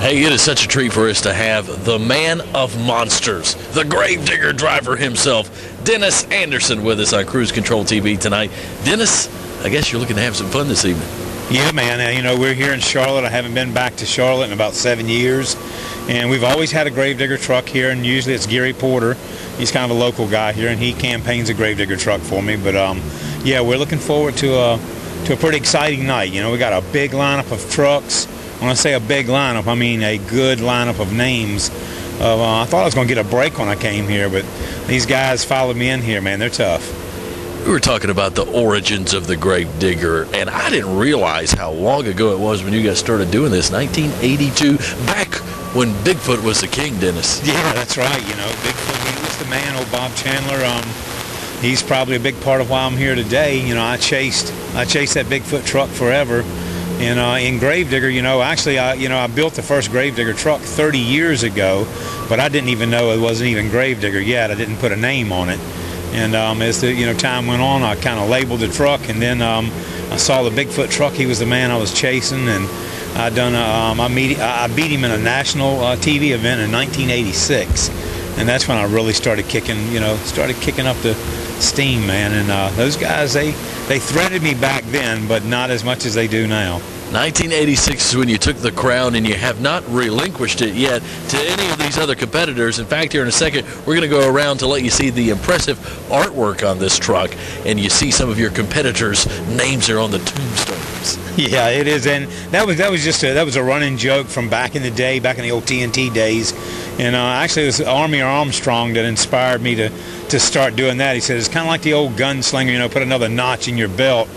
Hey, it is such a treat for us to have the man of monsters, the Gravedigger driver himself, Dennis Anderson, with us on Cruise Control TV tonight. Dennis, I guess you're looking to have some fun this evening. Yeah, man. You know, we're here in Charlotte. I haven't been back to Charlotte in about 7 years. And we've always had a Gravedigger truck here, and usually it's Gary Porter. He's kind of a local guy here, and he campaigns a Gravedigger truck for me. But, yeah, we're looking forward to a pretty exciting night. You know, we got a big lineup of trucks. When I say a big lineup, I mean a good lineup of names. I thought I was going to get a break when I came here, but these guys followed me in here, man. They're tough. We were talking about the origins of the Gravedigger, and I didn't realize how long ago it was when you guys started doing this, 1982, back when Bigfoot was the king, Dennis. Yeah, that's right. You know, Bigfoot, he was the man, old Bob Chandler. He's probably a big part of why I'm here today. You know, I chased that Bigfoot truck forever. And in Gravedigger, you know, actually, I built the first Gravedigger truck 30 years ago, but I didn't even know it wasn't even Gravedigger yet. I didn't put a name on it. And as the time went on, I kind of labeled the truck, and then I saw the Bigfoot truck. He was the man I was chasing, and I beat him in a national TV event in 1986, and that's when I really started kicking up the steam, man. And those guys, they threatened me back then, but not as much as they do now. 1986 is when you took the crown, and you have not relinquished it yet to any of these other competitors. In fact, here in a second, we're going to go around to let you see the impressive artwork on this truck, and you see some of your competitors' names are on the tombstones. Yeah, it is, and that was a running joke from back in the day, back in the old TNT days. And actually, it was Army Armstrong that inspired me to start doing that. He said it's kind of like the old gunslinger, you know, put another notch in your belt.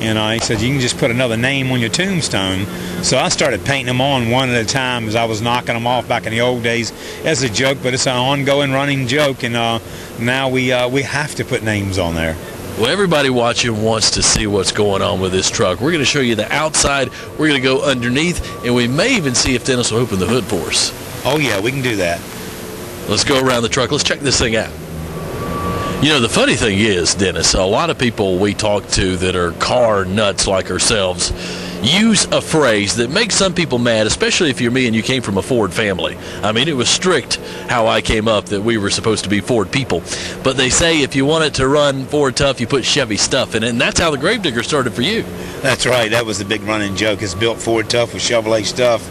And he said, you can just put another name on your tombstone. So I started painting them on one at a time as I was knocking them off back in the old days as a joke, but it's an ongoing running joke, and now we have to put names on there. Well, everybody watching wants to see what's going on with this truck. We're going to show you the outside. We're going to go underneath, and we may even see if Dennis will open the hood for us. Oh, yeah, we can do that. Let's go around the truck. Let's check this thing out. You know, the funny thing is, Dennis, a lot of people we talk to that are car nuts like ourselves use a phrase that makes some people mad, especially if you're me and you came from a Ford family. I mean, it was strict how I came up that we were supposed to be Ford people. But they say if you want it to run Ford tough, you put Chevy stuff in it, and that's how the Gravedigger started for you. That's right. That was the big running joke. It's built Ford tough with Chevrolet stuff.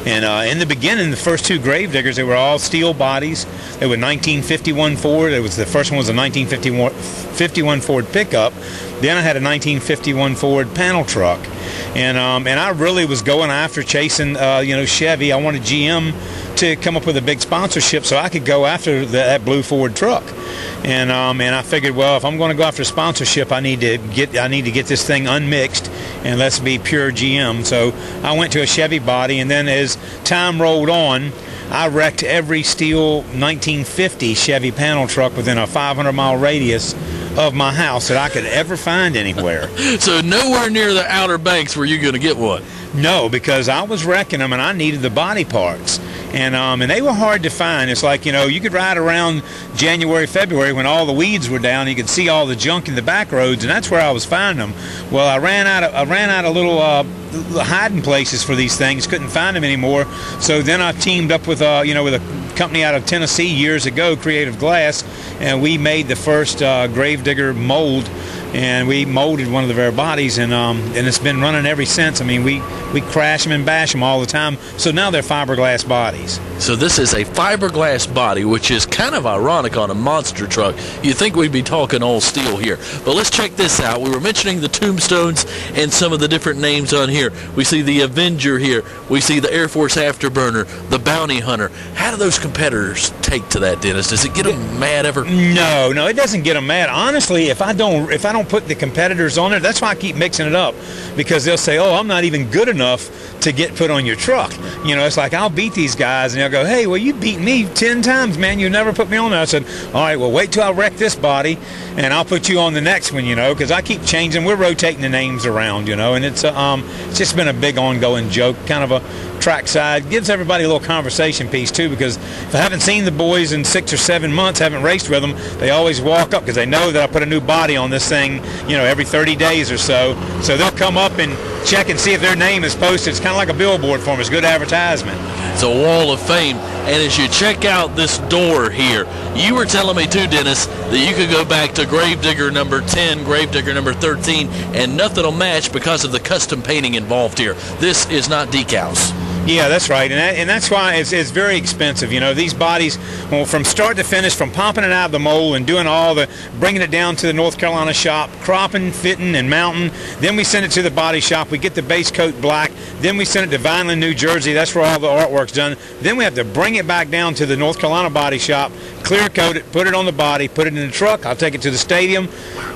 And in the beginning, the first two Gravediggers, they were all steel bodies. They were 1951 Ford. The first one was a 1951 Ford pickup. Then I had a 1951 Ford panel truck. And I really was going after chasing, Chevy. I wanted GM to come up with a big sponsorship so I could go after that blue Ford truck. And I figured, well, if I'm going to go after sponsorship, I need to get this thing unmixed, and let's be pure GM. So I went to a Chevy body, and then as time rolled on, I wrecked every steel 1950 Chevy panel truck within a 500-mile radius of my house that I could ever find anywhere. So nowhere near the Outer Banks were you going to get one? No, because I was wrecking them and I needed the body parts. And they were hard to find. It's like, you could ride around January, February when all the weeds were down. You could see all the junk in the back roads, and that's where I was finding them. Well, I ran out of little hiding places for these things. Couldn't find them anymore. So then I teamed up with with a company out of Tennessee years ago, Creative Glass, and we made the first Gravedigger mold. And we molded one of their bodies, and it's been running ever since. I mean, we crash them and bash them all the time. So now they're fiberglass bodies. So this is a fiberglass body, which is kind of ironic on a monster truck. You'd think we'd be talking all steel here. But let's check this out. We were mentioning the tombstones and some of the different names on here. We see the Avenger here. We see the Air Force Afterburner, the Bounty Hunter. How do those competitors take to that, Dennis? Does it get them mad ever? No, it doesn't get them mad. Honestly, if I don't put the competitors on there, that's why I keep mixing it up, because they'll say, oh, I'm not even good enough to get put on your truck. It's like I'll beat these guys, and they'll go, hey, well, you beat me 10 times, man. You never put me on there. I said, all right, well, wait till I wreck this body, and I'll put you on the next one, because I keep changing. We're rotating the names around, and it's just been a big ongoing joke, kind of a trackside. Gives everybody a little conversation piece, too, because if I haven't seen the boys in 6 or 7 months, haven't raced with them, they always walk up because they know that I put a new body on this thing. thing, every 30 days or so. So they'll come up and check and see if their name is posted. It's kind of like a billboard for them. It's good advertisement. It's a wall of fame. And as you check out this door here, you were telling me too, Dennis, that you could go back to Gravedigger number 10, Gravedigger number 13, and nothing will match because of the custom painting involved here. This is not decals. Yeah, that's right, and that's why it's very expensive. These bodies, well, from start to finish, from popping it out of the mold and doing bringing it down to the North Carolina shop, cropping, fitting, and mounting. Then we send it to the body shop. We get the base coat black. Then we send it to Vineland, New Jersey. That's where all the artwork's done. Then we have to bring it back down to the North Carolina body shop, clear coat it, put it on the body, put it in the truck. I'll take it to the stadium,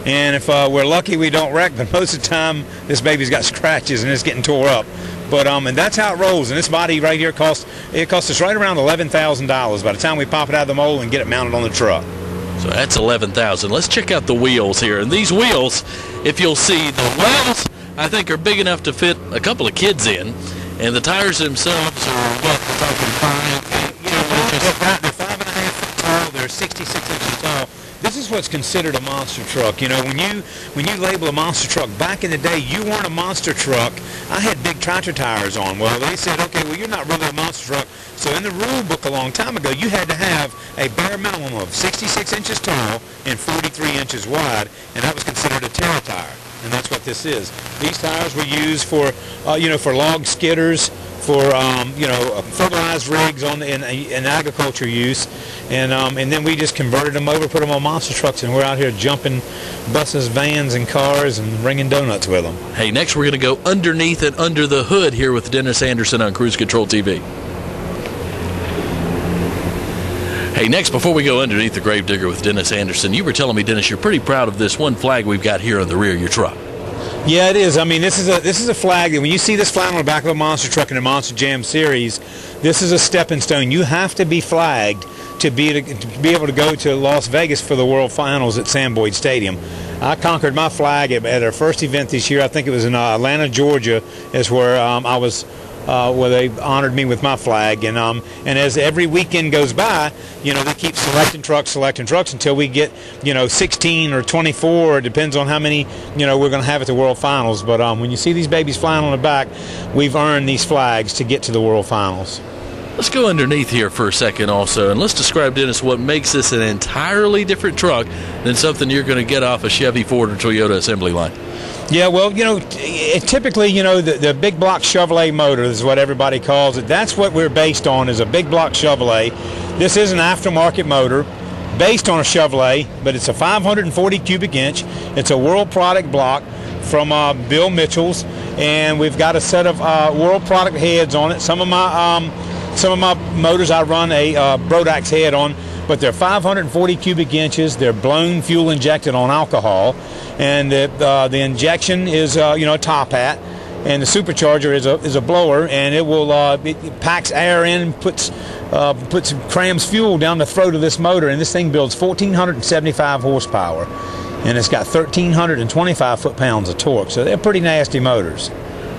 and if we're lucky, we don't wreck. But most of the time, this baby's got scratches and it's getting tore up. But and that's how it rolls. And this body right here costs us right around $11,000 by the time we pop it out of the mold and get it mounted on the truck. So that's $11,000. Let's check out the wheels here. And these wheels, if you'll see, the wheels I think are big enough to fit a couple of kids in, and the tires themselves are what we're talking 5. They're 5.5 foot tall. They're 66 inches tall. This is what's considered a monster truck. When you label a monster truck, back in the day, you weren't a monster truck. I had big tractor tires on. Well, they said, okay, well, you're not really a monster truck. So in the rule book a long time ago, you had to have a bare minimum of 66 inches tall and 43 inches wide, and that was considered a terra tire. And that's what this is. These tires were used for, for log skidders, for fertilized rigs in agriculture use, and then we just converted them over, put them on monster trucks, and we're out here jumping buses, vans, and cars, and ringing donuts with them. Hey, next we're going to go underneath and under the hood here with Dennis Anderson on Cruise Control TV. Hey, next, before we go underneath the Gravedigger with Dennis Anderson, you were telling me, Dennis, you're pretty proud of this one flag we've got here on the rear of your truck. Yeah, it is. I mean, this is a flag that when you see this flag on the back of a monster truck in the Monster Jam series, this is a stepping stone. You have to be flagged to be able to go to Las Vegas for the World Finals at Sam Boyd Stadium. I conquered my flag at our first event this year. I think it was in Atlanta, Georgia, is where I was. Where they honored me with my flag, and as every weekend goes by, they keep selecting trucks until we get 16 or 24. It depends on how many we're going to have at the World Finals. But when you see these babies flying on the back, we've earned these flags to get to the World Finals. Let's go underneath here for a second also, and let's describe, Dennis, what makes this an entirely different truck than something you're going to get off a Chevy, Ford, or Toyota assembly line. Yeah, well, typically, the big block Chevrolet motor is what everybody calls it. That's what we're based on, is a big block Chevrolet. This is an aftermarket motor based on a Chevrolet, but it's a 540 cubic inch. It's a world product block from Bill Mitchell's, and we've got a set of world product heads on it. Some of my motors I run a Brodax head on, but they're 540 cubic inches. They're blown fuel injected on alcohol, and the injection is a top hat, and the supercharger is a blower, and it packs air in, crams fuel down the throat of this motor, and this thing builds 1,475 horsepower, and it's got 1,325 foot-pounds of torque. So they're pretty nasty motors.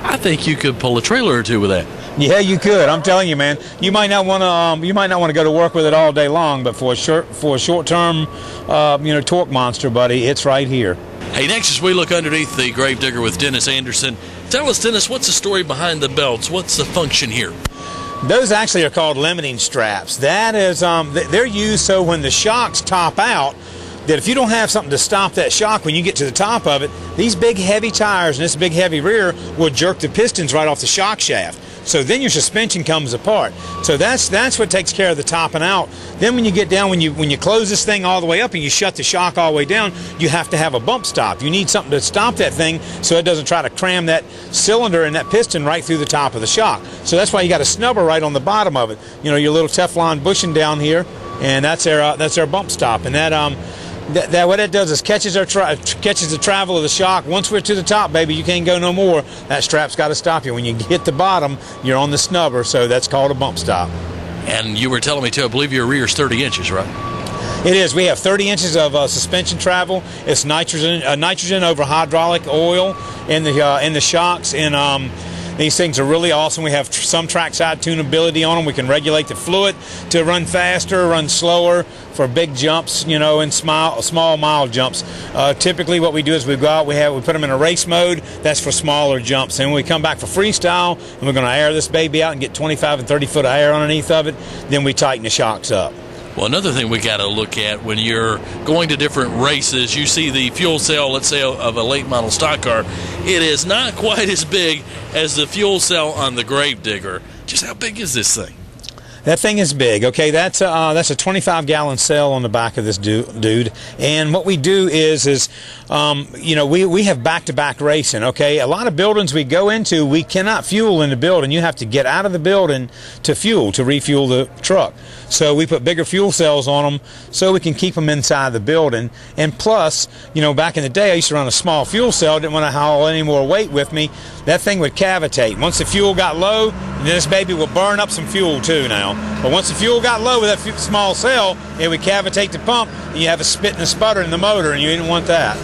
I think you could pull a trailer or two with that. Yeah, you could. I'm telling you, man. You might not want to go to work with it all day long, but for a short-term, torque monster, buddy, it's right here. Hey, next as we look underneath the Gravedigger with Dennis Anderson, tell us, Dennis, what's the story behind the belts? What's the function here? Those actually are called limiting straps. That is, they're used so when the shocks top out, that if you don't have something to stop that shock when you get to the top of it, these big heavy tires and this big heavy rear will jerk the pistons right off the shock shaft. So then your suspension comes apart. So that's what takes care of the topping out. Then when you get down, when you close this thing all the way up and you shut the shock all the way down, you have to have a bump stop. You need something to stop that thing so it doesn't try to cram that cylinder and that piston right through the top of the shock. So that's why you got a snubber right on the bottom of it. Your little Teflon bushing down here, and that's our bump stop. And that what it does is catches the travel of the shock. Once we're to the top, baby, you can't go no more. That strap's got to stop you. When you hit the bottom, you're on the snubber, so that's called a bump stop. And you were telling me, too, I believe your rear is 30 inches, right? It is. We have 30 inches of suspension travel. It's nitrogen over hydraulic oil in the shocks, and These things are really awesome. We have some trackside tunability on them. We can regulate the fluid to run faster, run slower for big jumps, you know, and small mile jumps. Typically what we do is we go out, we put them in a race mode. That's for smaller jumps. And when we come back for freestyle, and we're going to air this baby out and get 25 and 30 foot of air underneath of it, then we tighten the shocks up. Well, another thing we got to look at when you're going to different races, you see the fuel cell, let's say, of a late model stock car. It is not quite as big as the fuel cell on the Gravedigger. Just how big is this thing? That thing is big. Okay, that's a 25-gallon cell on the back of this dude. And what we do is you know, we have back-to-back racing. Okay, a lot of buildings we go into, we cannot fuel in the building. You have to get out of the building to fuel, to refuel the truck. So we put bigger fuel cells on them so we can keep them inside the building. And plus, you know, back in the day, I used to run a small fuel cell. Didn't want to haul any more weight with me. That thing would cavitate. Once the fuel got low, then this baby will burn up some fuel too now. But once the fuel got low with that small cell, it would cavitate the pump, and you have a spit and a sputter in the motor, and you didn't want that.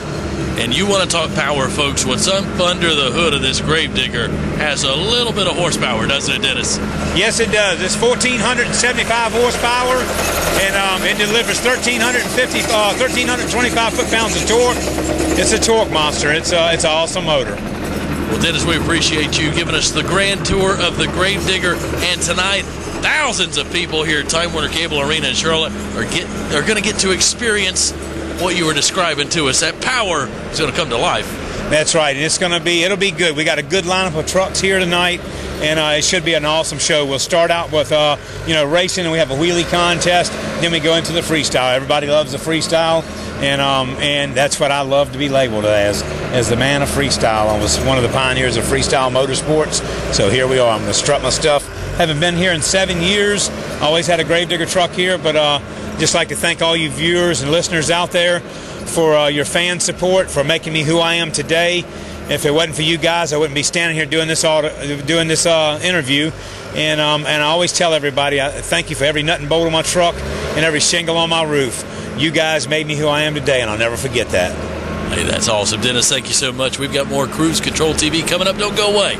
And you want to talk power, folks. What's up under the hood of this Gravedigger has a little bit of horsepower, doesn't it, Dennis? Yes, it does. It's 1,475 horsepower, and it delivers 1,325 foot-pounds of torque. It's a torque monster. It's an awesome motor. Well, Dennis, we appreciate you giving us the grand tour of the Gravedigger. And tonight, thousands of people here at Time Warner Cable Arena in Charlotte are going to get to experience what you were describing to us. That power is going to come to life. That's right, and it'll be good. We got a good lineup of trucks here tonight, and it should be an awesome show. We'll start out with you know, racing, and we have a wheelie contest. Then we go into the freestyle. Everybody loves the freestyle, and that's what I love to be labeled as the man of freestyle. I was one of the pioneers of freestyle motorsports, so here we are. I'm going to strut my stuff. Haven't been here in 7 years. Always had a Gravedigger truck here, but just like to thank all you viewers and listeners out there for your fan support, for making me who I am today. If it wasn't for you guys, I wouldn't be standing here doing this interview. And I always tell everybody, I thank you for every nut and bolt on my truck and every shingle on my roof. You guys made me who I am today, and I'll never forget that. Hey, that's awesome. Dennis, thank you so much. We've got more Cruise Control TV coming up. Don't go away.